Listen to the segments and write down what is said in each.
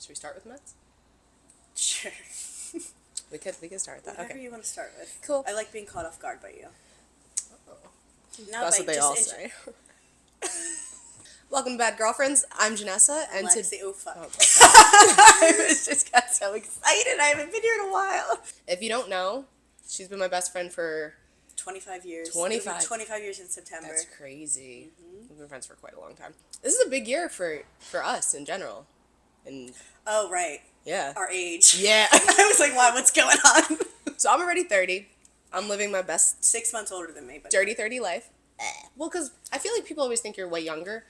Should we start with meds? Sure. We could start with that. Whatever Okay. you want to start with. Cool. I like being caught off guard by you. Oh. Not That's by what they just all say. Welcome to Bad Girlfriends. I'm Janessa, and Lexie, oh fuck. Oh, I just got so excited. I haven't been here in a while. if you don't know, she's been my best friend for 25 years. 25. It'll be 25 years in September. That's crazy. We've been friends for quite a long time. This is a big year for us in general. And Oh, right. yeah. Our age. Yeah. I was like, wow, what's going on? So I'm already 30. I'm living my best 6 months older than me, but dirty 30 life. Well, because I feel like people always think you're way younger.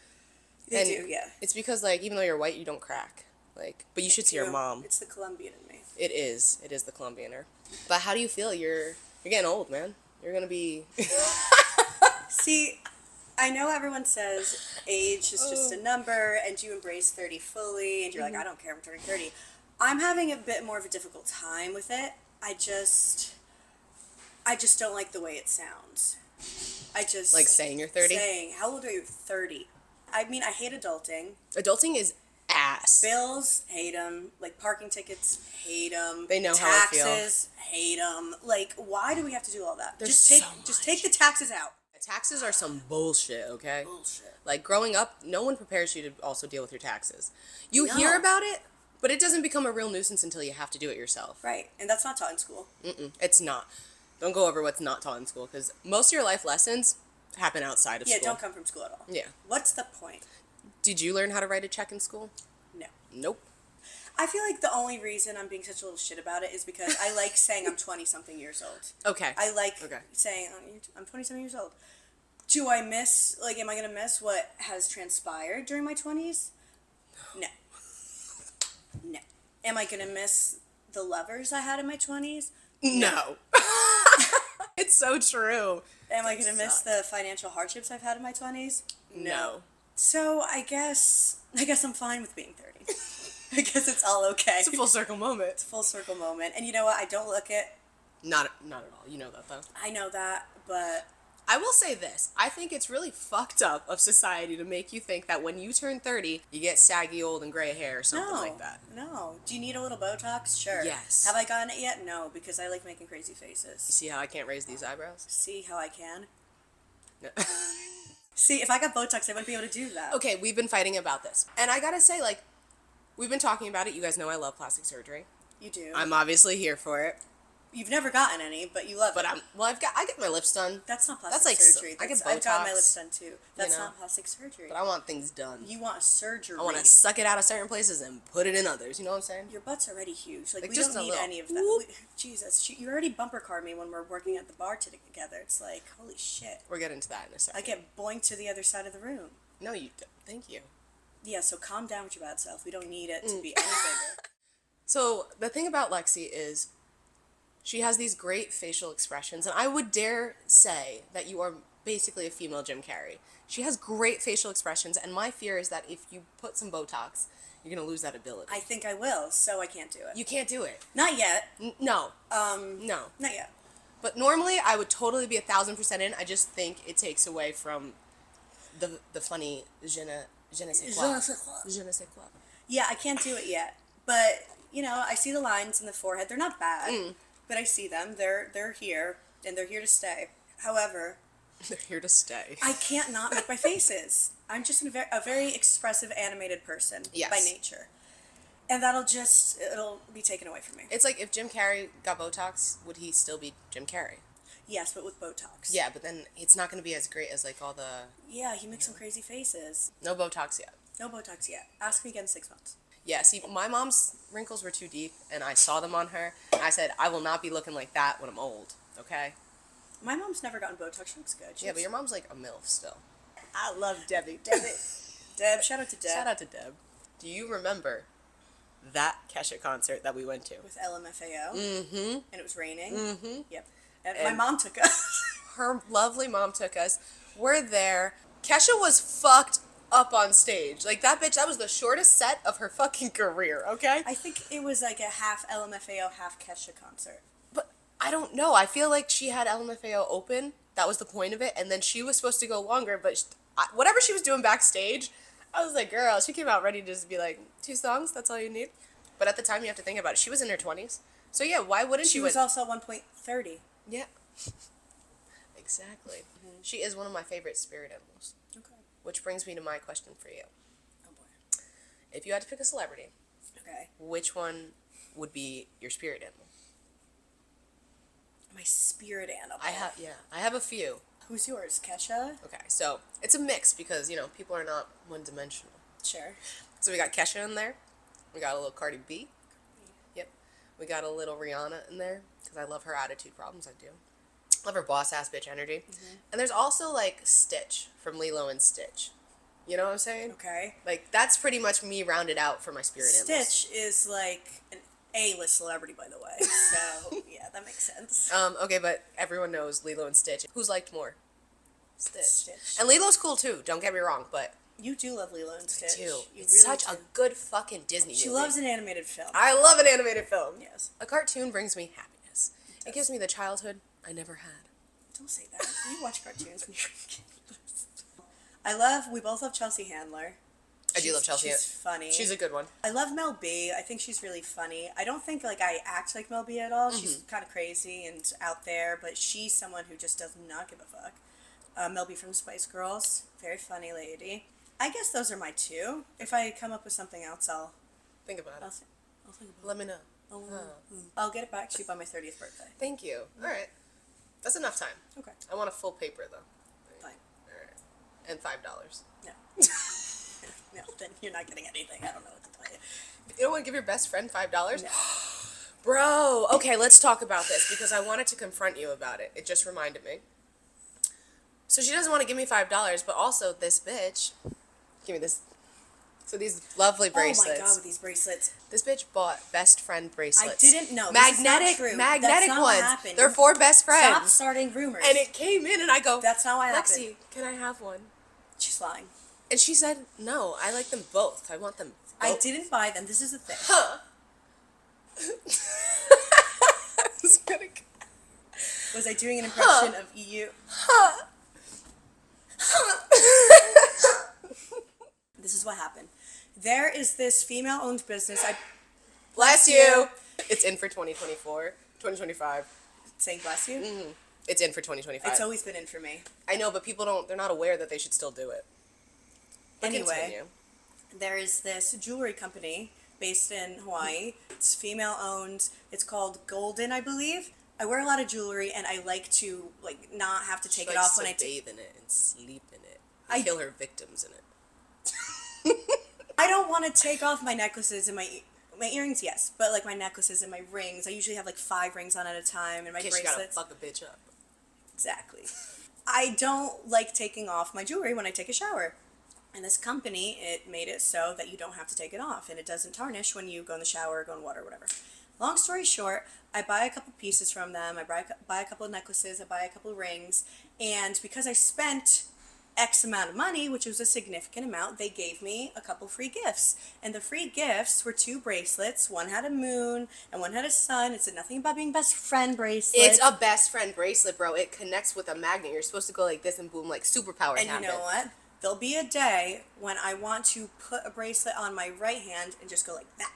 they and do, yeah. It's because, like, even though you're white, you don't crack. Like, but you should see your mom. It's the Colombian in me. It is the Colombianer. But how do you feel? You're getting old, man. You're gonna be. See, I know everyone says age is just a number and you embrace 30 fully and you're like, I don't care, I'm turning 30. I'm having a bit more of a difficult time with it. I just don't like the way it sounds. Like saying you're 30? Saying, how old are you? 30. I mean, I hate adulting. Adulting is ass. Bills, hate them. Like parking tickets, hate them. They know how I feel. Taxes, hate them. Like, why do we have to do all that? There's Just take the taxes out. Taxes are some bullshit, okay? Bullshit. Like, growing up, no one prepares you to also deal with your taxes. You No. hear about it, but it doesn't become a real nuisance until you have to do it yourself. Right, and that's not taught in school. It's not. Don't go over what's not taught in school, because most of your life lessons happen outside of Yeah, school. don't come from school at all. Yeah. What's the point? Did you learn how to write a check in school? No. Nope. I feel like the only reason I'm being such a little shit about it is because I like saying I'm 20-something years old. Okay. I like Okay. saying I'm 20-something years old. Do I miss, like, am I going to miss what has transpired during my 20s? No. No. Am I going to miss the lovers I had in my 20s? No. It's so true. Am I going to miss the financial hardships I've had in my 20s? No. So I guess I'm fine with being 30. I guess it's all okay. It's a full circle moment. It's a full circle moment. And you know what? I don't look it. Not at all. You know that, though. I know that, but I will say this. I think it's really fucked up of society to make you think that when you turn 30, you get saggy old and gray hair or something no, like that. No. Do you need a little Botox? Sure. Yes. Have I gotten it yet? No, because I like making crazy faces. You see how I can't raise these eyebrows? See how I can? No. See, if I got Botox, I wouldn't be able to do that. Okay, we've been fighting about this. And I gotta say, like, we've been talking about it. You guys know I love plastic surgery. You do. I'm obviously here for it. You've never gotten any, but you love But it. I get my lips done. That's not plastic like surgery. I get I've gotten my Botox, lips done too. That's know. not plastic surgery. But I want things done. You want a surgery. I want to suck it out of certain places and put it in others. You know what I'm saying? Your butt's already huge. Like we just don't a need little any of that. whoop. Jesus, you already bumper card me when we're working at the bar together. It's like, holy shit. We'll get into that in a second. I get boinked to the other side of the room. No, you don't. Thank you. Yeah, so calm down with your bad self. We don't need it to be any bigger. So the thing about Lexie is she has these great facial expressions, and I would dare say that you are basically a female Jim Carrey. She has great facial expressions, and my fear is that if you put some Botox, you're going to lose that ability. I think I will, so I can't do it. You can't do it. Not yet. No. No. Not yet. But normally I would totally be 1,000% in. I just think it takes away from the funny je ne sais quoi. Je ne sais quoi. Yeah, I can't do it yet. But, you know, I see the lines in the forehead. They're not bad, but I see them. They're here, and they're here to stay. However, They're here to stay. I can't not make my faces. I'm just a very expressive, animated person Yes. by nature. And it'll be taken away from me. It's like if Jim Carrey got Botox, would he still be Jim Carrey? Yes, but with Botox. Yeah, but then it's not going to be as great as like all the... Yeah, he makes some crazy faces. No Botox yet. No Botox yet. Ask me again in 6 months. Yeah, see, my mom's wrinkles were too deep, and I saw them on her, and I said, I will not be looking like that when I'm old, okay? My mom's never gotten Botox. She looks good. Yeah, but your mom's like a MILF still. I love Debbie. Deb, shout out to Deb. Shout out to Deb. Do you remember that Kesha concert that we went to? With LMFAO. Mm-hmm. And it was raining. Mm-hmm. Yep. And my mom took us. Her lovely mom took us. We're there. Kesha was fucked up on stage. Like, that bitch, that was the shortest set of her fucking career, okay? I think it was like a half LMFAO, half Kesha concert. But I don't know. I feel like she had LMFAO open. That was the point of it. And then she was supposed to go longer, but whatever she was doing backstage, I was like, girl, she came out ready to just be like, 2 songs, that's all you need. But at the time, you have to think about it. She was in her 20s. So yeah, why wouldn't she? She was also at one point 30. Yeah. Exactly. She is one of my favorite spirit animals. Okay. Which brings me to my question for you. Oh boy. If you had to pick a celebrity, Okay. which one would be your spirit animal? My spirit animal. I have a few. Who's yours? Kesha? Okay, so it's a mix because, people are not one-dimensional. Sure. So we got Kesha in there. We got a little Cardi B. Yep. We got a little Rihanna in there because I love her attitude problems. I do. Love her boss-ass bitch energy. And there's also, like, Stitch from Lilo and Stitch. You know what I'm saying? Okay. Like, that's pretty much me rounded out for my spirit animals. Stitch is like an A-list celebrity, by the way. So, yeah, that makes sense. Okay, but everyone knows Lilo and Stitch. Who's liked more? Stitch. Stitch. And Lilo's cool, too. Don't get me wrong, but... You do love Lilo and Stitch. I do. You It's really such do. a good fucking Disney She movie. loves an animated film. I love an animated film. Yes. A cartoon brings me happiness. It gives me the childhood I never had. Don't say that. You watch cartoons when you're a kid. We both love Chelsea Handler. I do love Chelsea. She's funny. She's a good one. I love Mel B. I think she's really funny. I don't think I act like Mel B at all. She's kind of crazy and out there, but she's someone who just does not give a fuck. Mel B from the Spice Girls, very funny lady. I guess those are my two. If I come up with something else, I'll Think about it. I'll think about Let me know. it. I'll get it back to you by my 30th birthday. Thank you. All right. That's enough time. Okay. I want a full paper, though. Fine. All right. And $5. No. No, then you're not getting anything. I don't know what to tell you. You don't want to give your best friend $5? No. Bro, okay, let's talk about this because I wanted to confront you about it. It just reminded me. So she doesn't want to give me $5, but also this bitch. Give me this. So these lovely bracelets. Oh my god, with these bracelets. This bitch bought best friend bracelets. I didn't know. This is not true. That's Magnetic not what ones. happened. They're for best friends. Stop starting rumors. And it came in, and I go, That's not why it Lexie, happened. can I have one? She's lying. And she said, no, I like them both. I want them both. I didn't buy them. This is the thing. Huh. I was gonna... Was I doing an impression of EU? This is what happened. There is this female-owned business. Bless you. It's in for 2024, 2025. Saying bless you? It's in for 2025. It's always been in for me. I know, but people they're not aware that they should still do it. But Anyway, continue. there is this jewelry company based in Hawaii. It's female-owned. It's called Golden, I believe. I wear a lot of jewelry, and I like to not have to take it off when I bathe in it and sleep in it. I kill her victims in it. I don't want to take off my necklaces and my earrings, yes, but my necklaces and my rings. I usually have 5 rings on at a time, and my In case you gotta bracelets. fuck a bitch up. Exactly. I don't like taking off my jewelry when I take a shower. And this company, it made it so that you don't have to take it off, and it doesn't tarnish when you go in the shower or go in water or whatever. Long story short, I buy a couple pieces from them. I buy a couple of necklaces. I buy a couple of rings. And because I spent X amount of money, which was a significant amount, they gave me a couple free gifts. And the free gifts were 2 bracelets. One had a moon and one had a sun. It said nothing about being best friend bracelet. It's a best friend bracelet, bro. It connects with a magnet. You're supposed to go like this and boom, superpowers And happen. you know what? There'll be a day when I want to put a bracelet on my right hand and just go like that.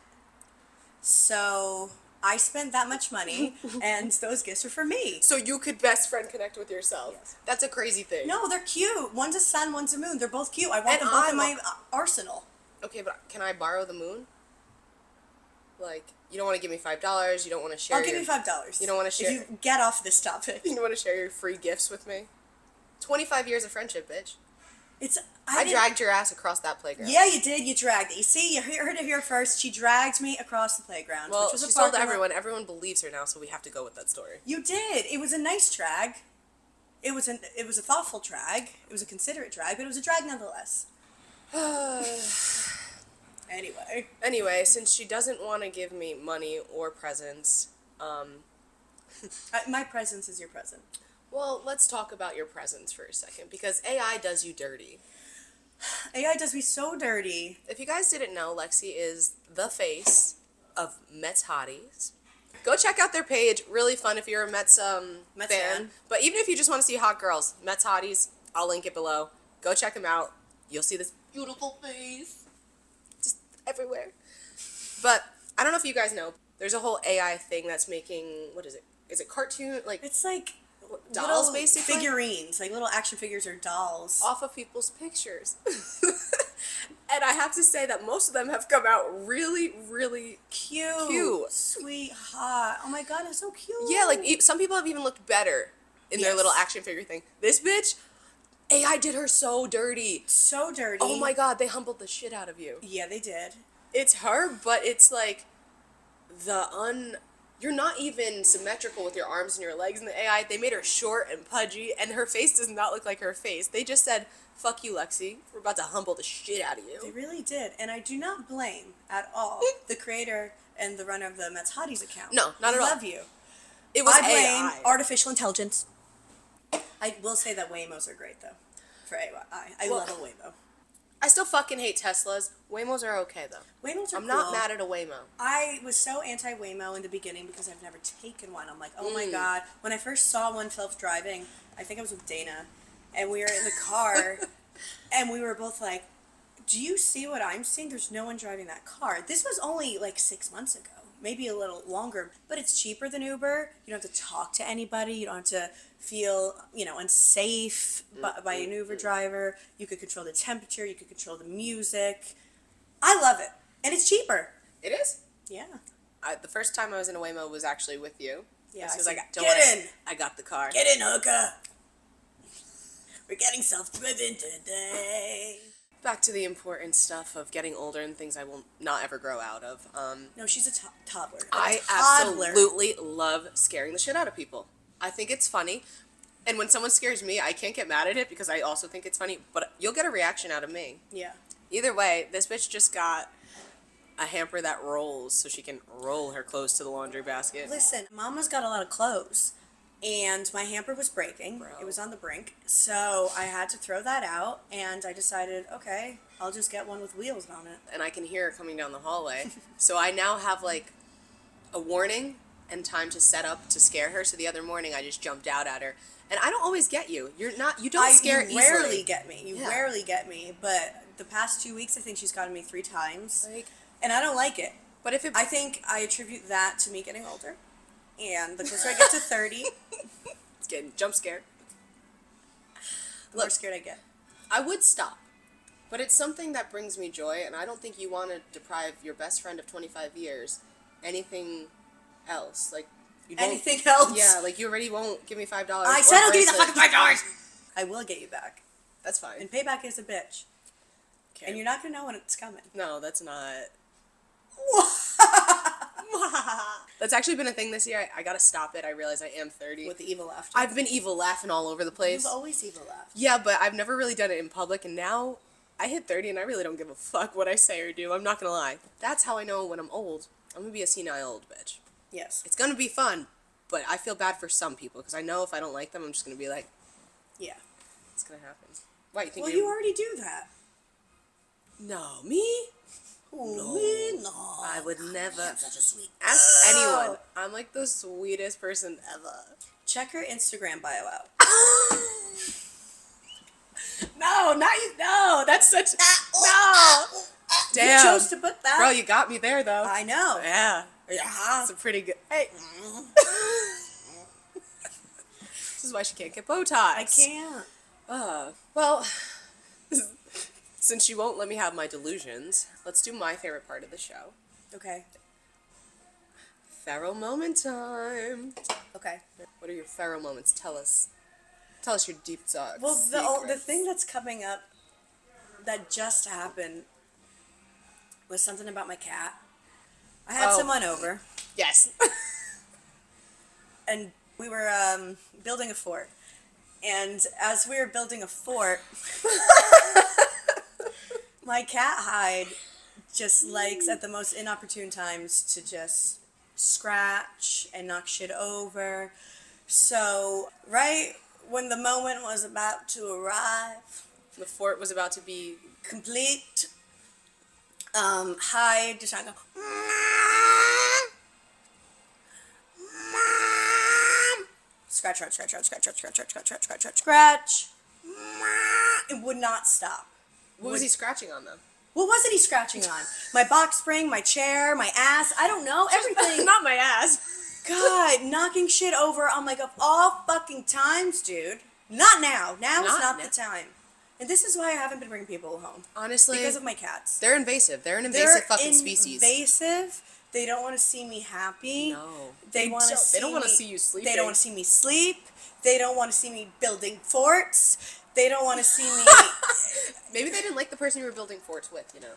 So I spent that much money, and those gifts are for me. So you could best friend connect with yourself. Yes. That's a crazy thing. No, they're cute. One's a sun, one's a moon. They're both cute. I want And them both I in my arsenal. Okay, but can I borrow the moon? You don't want to give me $5. You don't want to share. I'll give you $5. You don't want to share. If you get off this topic. You don't want to share your free gifts with me. 25 years of friendship, bitch. I didn't- dragged your ass across that playground. Yeah, you did. You dragged it. You see, you heard it here first. She dragged me across the playground. Well, which was she a told parking lot. everyone. Everyone believes her now, so we have to go with that story. You did. It was a nice drag. It was a thoughtful drag. It was a considerate drag, but it was a drag nonetheless. Anyway, since she doesn't want to give me money or presents, My presence is your present. well, let's talk about your presents for a second, because AI does you dirty. AI does me so dirty. If you guys didn't know, Lexie is the face of Mets Hotties. Go check out their page. Really fun if you're a Mets fan. But even if you just want to see hot girls, Mets Hotties, I'll link it below. Go check them out. You'll see this beautiful face. Just everywhere. But I don't know if you guys know, there's a whole AI thing that's making, what is it? Is it cartoon? Like, It's like dolls, little basically? figurines, like little action figures or dolls. Off of people's pictures. And I have to say that most of them have come out really, really cute. Sweet, hot. Oh my god, it's so cute. Yeah, like some people have even looked better in their Yes. little action figure thing. This bitch, AI did her so dirty. So dirty. Oh my god, they humbled the shit out of you. Yeah, they did. It's her, but it's like you're not even symmetrical with your arms and your legs in the AI. They made her short and pudgy, and her face does not look like her face. They just said, fuck you, Lexie. We're about to humble the shit out of They you. really did. And I do not blame at all the creator and the runner of the Mets Hotties account. No, not at all. Love you. It was I blame AI. artificial intelligence. I will say that Waymos are great though. For AI. I Well, love a Waymo. I still fucking hate Teslas. Waymos are okay, though. Waymos are I'm cool. not mad at a Waymo. I was so anti-Waymo in the beginning because I've never taken one. I'm like, oh Mm. my god. When I first saw one self-driving, I think I was with Dana, and we were in the car, and we were both like, do you see what I'm seeing? There's no one driving that car. This was only like 6 months ago, maybe a little longer, but it's cheaper than Uber. You don't have to talk to anybody. You don't have to feel, unsafe by an Uber driver. You could control the temperature. You could control the music. I love it. And it's cheaper. It is? Yeah. The first time I was in a Waymo was actually with you. Yeah, She was I like, said, don't "Get worry, in." I got the car. Get in, hooker. We're getting self-driven today. Back to the important stuff of getting older and things I will not ever grow out of. No, she's a toddler. I Toddler. absolutely love scaring the shit out of people. I think it's funny. And when someone scares me, I can't get mad at it because I also think it's funny. But you'll get a reaction out of me. Yeah. Either way, this bitch just got a hamper that rolls so she can roll her clothes to the laundry basket. Listen, Mama's got a lot of clothes, and my hamper was breaking. Bro. It was on the brink, so I had to throw that out, and I decided, okay, I'll just get one with wheels on it. And I can hear her coming down the hallway. So I now have like a warning and time to set up to scare her. So the other morning I just jumped out at her. And I don't always get you. You don't scare You easily. rarely get me. You Yeah. rarely get me, but the past 2 weeks, I think she's gotten me 3 times, Like, and I don't like it. but if it, I think I attribute that to me getting older, and the closer I get to 30, it's getting jump scared. the more scared I get. I would stop. But it's something that brings me joy, and I don't think you want to deprive your best friend of 25 years anything else. Like, you don't, Anything else? Yeah, like you already won't give me $5. I or said I'll give you the bracelet. fucking $5. I will get you back. That's fine. And payback is a bitch. Okay. And you're not gonna know when it's coming. No, that's not. That's actually been a thing this year. I gotta stop it. I realize I am 30. With the evil laughter. I've been evil laughing all over the place. You've always evil laughed. Yeah, but I've never really done it in public, and now I hit 30 and I really don't give a fuck what I say or do. I'm not gonna lie. That's how I know when I'm old. I'm gonna be a senile old bitch. Yes. It's gonna be fun, but I feel bad for some people because I know if I don't like them, I'm just gonna be like, Yeah. it's gonna happen. Why, you think Well, you're... you already do that. No, me? No. No. I would never. I'm such a sweet. Ask Oh. anyone. I'm like the sweetest person ever. Check her Instagram bio out. No, not you. No, that's such. No. Damn. You chose to put that. Bro, you got me there though. I know. Yeah. Yeah. It's a pretty good. Hey. This is why she can't get Botox. I can't. Well, since you won't let me have my delusions, let's do my favorite part of the show. Okay. Feral moment time. Okay. What are your feral moments? Tell us. Tell us your deep thoughts. Well, the thing that's coming up that just happened was something about my cat. I had Oh. someone over, Yes. and we were building a fort. And as we were building a fort, my cat Hyde just likes at the most inopportune times to just scratch and knock shit over. So, right when the moment was about to arrive, The fort was about to be. complete, Hyde just trying to go, scratch, scratch, scratch, scratch, scratch, scratch, scratch, scratch, scratch, scratch, scratch. It would not stop. What was he scratching on them? What wasn't he scratching on? My box spring, my chair, my ass. I don't know. Everything. Not my ass. God, knocking shit over. I'm like, of all fucking times, dude. Not now. Now is not the time. And this is why I haven't been bringing people home. Honestly. Because of my cats. They're invasive. They're an invasive fucking species. Invasive. They don't want to see me happy. No. They want to see They don't want to see you sleeping. They don't want to see me sleep. They don't want to see me building forts. They don't want to see me... Maybe they didn't like the person you were building forts with, you know.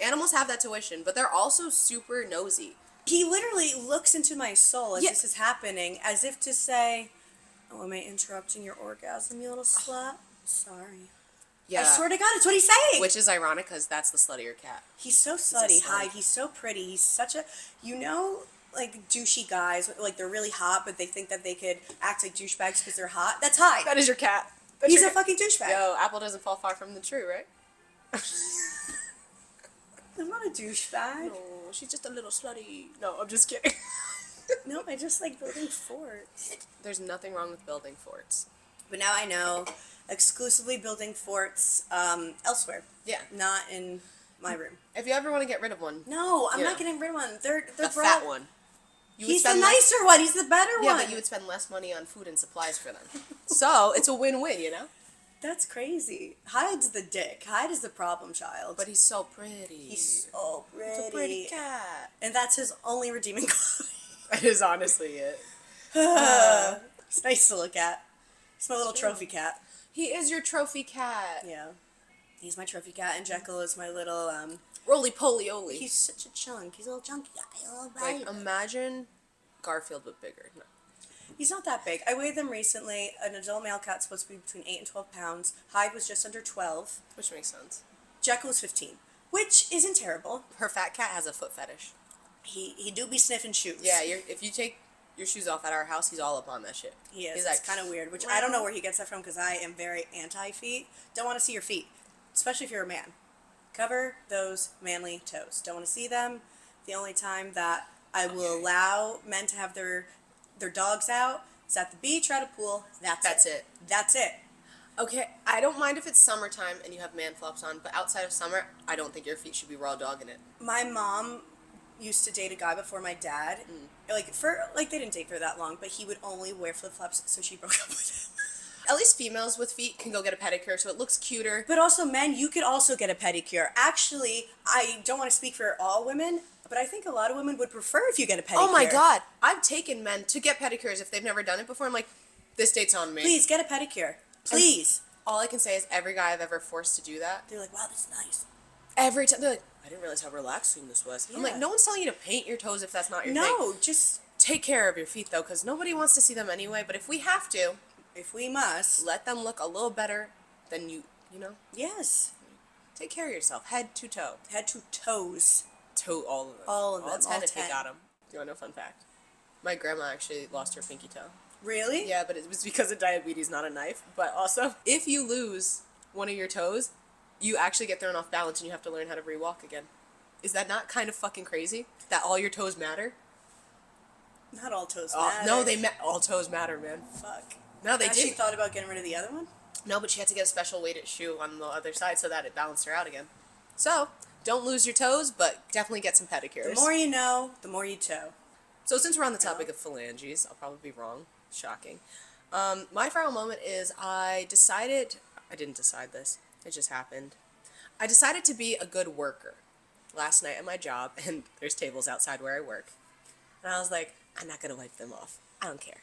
Animals have that tuition, but they're also super nosy. He literally looks into my soul as this is happening, as if to say, oh, am I interrupting your orgasm, you little slut? Sorry. Yeah. I swear to God, it's what he's saying. Which is ironic, because that's the sluttier cat. He's so slutty. Hyde. He's so pretty. He's such a... You know... Like douchey guys, like they're really hot, but they think that they could act like douchebags because they're hot. That's Hyde. That is your cat. He's a fucking douchebag. Yo, apple doesn't fall far from the tree, right? I'm not a douchebag. No, she's just a little slutty. No, I'm just kidding. No, I just like building forts. There's nothing wrong with building forts. But now I know, exclusively building forts elsewhere. Yeah. Not in my room. If you ever want to get rid of one. No, I'm not getting rid of one. They're the fat one. He's the nicer one. He's the better one. Yeah, but you would spend less money on food and supplies for them. So, it's a win-win, you know? That's crazy. Hyde's the dick. Hyde is the problem child. But he's so pretty. He's so pretty. He's a pretty cat. And that's his only redeeming quality. That is honestly it. It's nice to look at. He's my little trophy cat. He is your trophy cat. Yeah. He's my trophy cat, and Jekyll is my little, roly-poly-oly. He's such a chunk. He's a little chunky guy. Like, imagine Garfield but bigger. No. He's not that big. I weighed them recently. An adult male cat's supposed to be between 8 and 12 pounds. Hyde was just under 12. Which makes sense. Jekyll was 15, which isn't terrible. Her fat cat has a foot fetish. He do be sniffing shoes. Yeah, if you take your shoes off at our house, he's all up on that shit. He is. He's It's like, kind of weird, which I don't know where he gets that from because I am very anti-feet. Don't want to see your feet, especially if you're a man. Cover those manly toes. Don't want to see them. The only time that I will allow men to have their dogs out is at the beach or at a pool. That's it. That's it. Okay, I don't mind if it's summertime and you have man flops on, but outside of summer, I don't think your feet should be raw dogging it. My mom used to date a guy before my dad. They didn't date for that long, but he would only wear flip-flops, so she broke up with him. At least females with feet can go get a pedicure, so it looks cuter. But also, men, you could also get a pedicure. Actually, I don't want to speak for all women, but I think a lot of women would prefer if you get a pedicure. Oh my God. I've taken men to get pedicures if they've never done it before. I'm like, this date's on me. Please, get a pedicure. Please. And all I can say is every guy I've ever forced to do that, They're like, wow, that's nice. every time, they're like, I didn't realize how relaxing this was. Yeah. I'm like, no one's telling you to paint your toes if that's not your thing. No, just... Take care of your feet, though, because nobody wants to see them anyway. But if we have to... If we must. Let them look a little better than you know? Yes. Take care of yourself, head to toe. Head to toes. All of them. All of them. All 10 all if 10. you got them. Do you want to know a fun fact? My grandma actually lost her pinky toe. Really? Yeah, but it was because of diabetes, not a knife. But also, if you lose one of your toes, you actually get thrown off balance and you have to learn how to re-walk again. Is that not kind of fucking crazy? That all your toes matter? Not all toes matter. No, all toes matter, man. Fuck. No, they Has did. she thought about getting rid of the other one? No, but she had to get a special weighted shoe on the other side so that it balanced her out again. So, don't lose your toes, but definitely get some pedicures. The more you know, the more you toe. So since we're on the topic of phalanges, I'll probably be wrong. Shocking. My final moment is I didn't decide this. It just happened. I decided to be a good worker last night at my job, and there's tables outside where I work. And I was like, I'm not going to wipe them off. I don't care.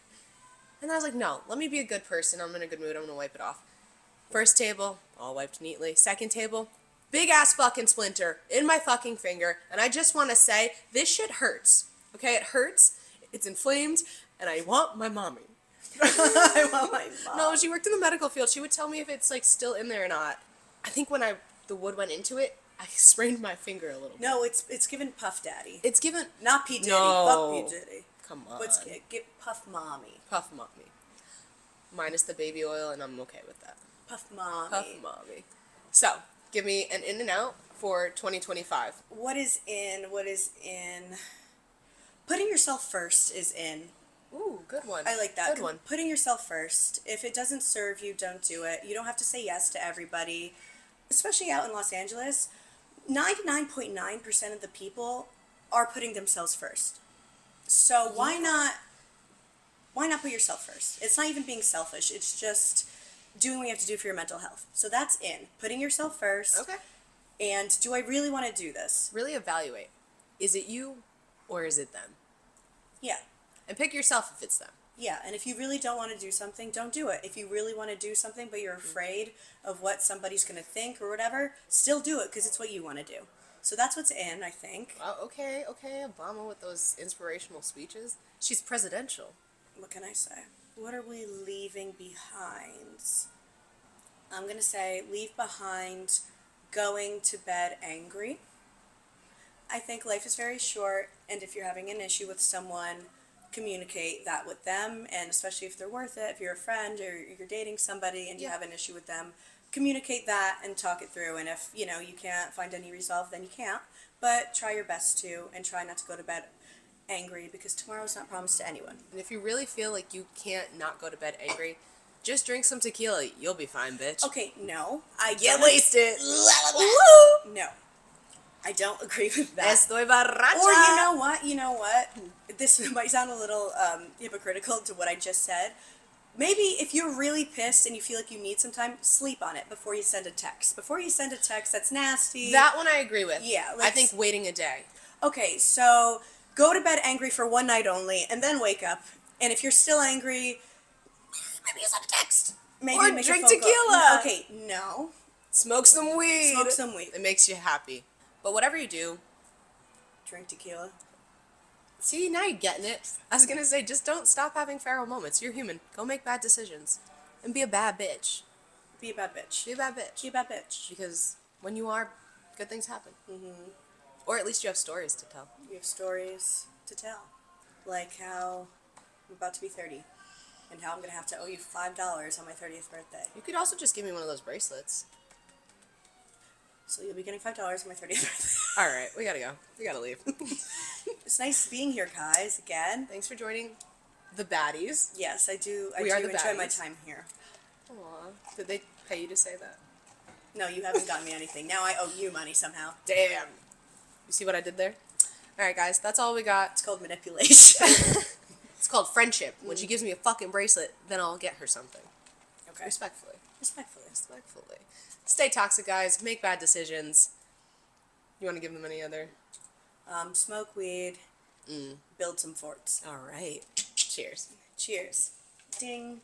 And I was like, no, let me be a good person. I'm in a good mood. I'm going to wipe it off. First table, all wiped neatly. Second table, big ass fucking splinter in my fucking finger. And I just want to say, this shit hurts. Okay, it hurts. It's inflamed. And I want my mommy. I want my mom. No, she worked in the medical field. She would tell me if it's like still in there or not. I think when the wood went into it, I sprained my finger a little bit. No, it's given Puff Daddy. It's given... Not P. Diddy. No. Fuck P. Diddy. Come on. Let's get Puff Mommy. Puff Mommy. Minus the baby oil, and I'm okay with that. Puff Mommy. Puff Mommy. So, give me an in and out for 2025. What is in? Putting yourself first is in. Ooh, good one. I like that. Good one. Putting yourself first. If it doesn't serve you, don't do it. You don't have to say yes to everybody. especially out in Los Angeles, 99.9% of the people are putting themselves first. So why not put yourself first? It's not even being selfish. It's just doing what you have to do for your mental health. So that's in. Putting yourself first. Okay. And do I really want to do this? Really evaluate. Is it you or is it them? Yeah. And pick yourself if it's them. Yeah, and if you really don't want to do something, don't do it. If you really want to do something but you're afraid of what somebody's going to think or whatever, still do it because it's what you want to do. So that's what's in, I think. Oh, okay, Obama with those inspirational speeches. She's presidential. What can I say? What are we leaving behind? I'm going to say leave behind going to bed angry. I think life is very short, and if you're having an issue with someone, communicate that with them, and especially if they're worth it, if you're a friend or you're dating somebody and you have an issue with them, communicate that and talk it through. And if, you can't find any resolve, then you can't. But try your best to, and try not to go to bed angry, because tomorrow's not promised to anyone. And if you really feel like you can't not go to bed angry, just drink some tequila. You'll be fine, bitch. Okay, no. I Get don't. wasted. No. I don't agree with that. Estoy borracha. Or you know what? This might sound a little hypocritical to what I just said. Maybe if you're really pissed and you feel like you need some time, sleep on it before you send a text. Before you send a text, that's nasty. That one I agree with. Yeah. I think waiting a day. Okay, so go to bed angry for one night only and then wake up. And if you're still angry, maybe you send a text. Maybe Or make drink a phone tequila. call. Okay, no. Smoke some weed. Smoke some weed. It makes you happy. But whatever you do, Drink tequila. see, now you're getting it. I was going to say, just don't stop having feral moments. You're human. Go make bad decisions. And be a bad bitch. Be a bad bitch. Be a bad bitch. Be a bad bitch. Because when you are, good things happen. Mm-hmm. Or at least you have stories to tell. You have stories to tell. Like how I'm about to be 30. And how I'm going to have to owe you $5 on my 30th birthday. You could also just give me one of those bracelets. So you'll be getting $5 on my 30th birthday. All right, we gotta go. We gotta leave. It's nice being here, guys, again. Thanks for joining the baddies. Yes, I do. I We do are the enjoy my baddies. time here. Aw. Did they pay you to say that? No, you haven't gotten me anything. Now I owe you money somehow. Damn. You see what I did there? All right, guys, that's all we got. It's called manipulation. It's called friendship. When she gives me a fucking bracelet, then I'll get her something. Okay. Respectfully. Respectfully. Stay toxic, guys. Make bad decisions. You want to give them any other? Smoke weed. Build some forts. All right. Cheers. Cheers. Ding.